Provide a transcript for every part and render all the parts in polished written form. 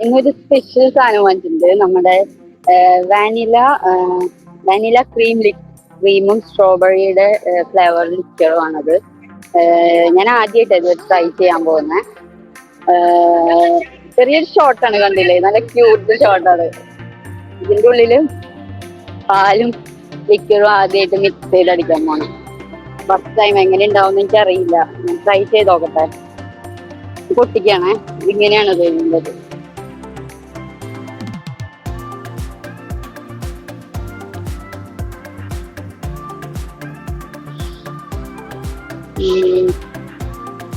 ഇന്നൊരു സ്പെഷ്യൽ സാധനം വാങ്ങിച്ചിട്ടുണ്ട്. നമ്മുടെ വാനില വാനില ക്രീമും സ്ട്രോബെറിയുടെ ഫ്ലേവർ ലിക്ചറും ആണത്. ഞാൻ ആദ്യമായിട്ട് ഇത് ട്രൈ ചെയ്യാൻ പോകുന്നത്. ചെറിയൊരു ഷോട്ടാണ്, കണ്ടില്ലേ? നല്ല ക്യൂട്ട് ഷോട്ടാണ്. ഇതിൻ്റെ ഉള്ളില് പാലും ലിക്ചറും ആദ്യമായിട്ട് മിക്സ് ചെയ്ത് അടിക്കാൻ പോകണം. ഫസ്റ്റ് ടൈം എങ്ങനെ ഉണ്ടാവും എനിക്ക് അറിയില്ല. ഞാൻ ട്രൈ ചെയ്ത് നോക്കട്ടെ. പൊട്ടിക്കാണേ. ഇങ്ങനെയാണ് തോന്നുന്നത്.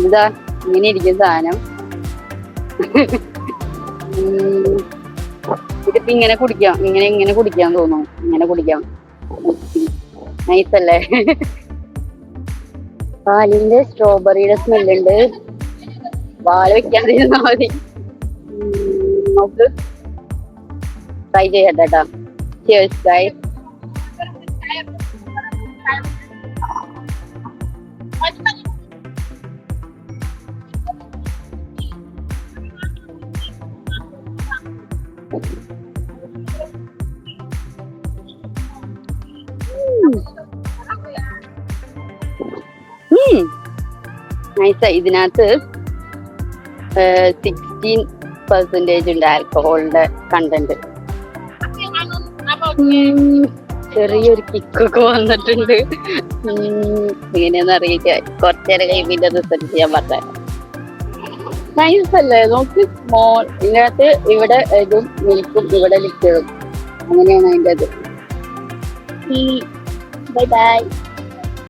ഇതാ ഇങ്ങനെ ഇരിക്കും സാധനം. ഇതിപ്പോ ഇങ്ങനെ കുടിക്കാം, ഇങ്ങനെ കുടിക്കാൻ തോന്നും. ഇങ്ങനെ കുടിക്കാം. നൈസല്ലേ? പാലിന്റെ സ്ട്രോബെറിയുടെ സ്മെല്ലുണ്ട്. പാല് വെക്കാണ്ടിരുന്നാ മതി. നമുക്ക് ട്രൈ ചെയ്യട്ടെ കേട്ടോ. Cheers guys. നൈസ്. ഇതിനകത്ത് 16% ഉണ്ട് ആൽക്കഹോളിന്റെ കണ്ടന്റ്. ചെറിയൊരു കിക്കൊക്കെ വന്നിട്ടുണ്ട്. എങ്ങനെയാന്ന് അറിയില്ല. കുറച്ചേരം കഴിയുമ്പോൾ റിസർച്ച് ചെയ്യാൻ പറഞ്ഞത്. നൈസ് അല്ലേ? നോക്ക്. സ്മോൾ. ഇതിനകത്ത് ഇവിടെ ഇതും മിൽക്കും ഇവിടെ ലിക്വിഡും. അങ്ങനെയാണ് അതിൻ്റെ അത്. Bye bye.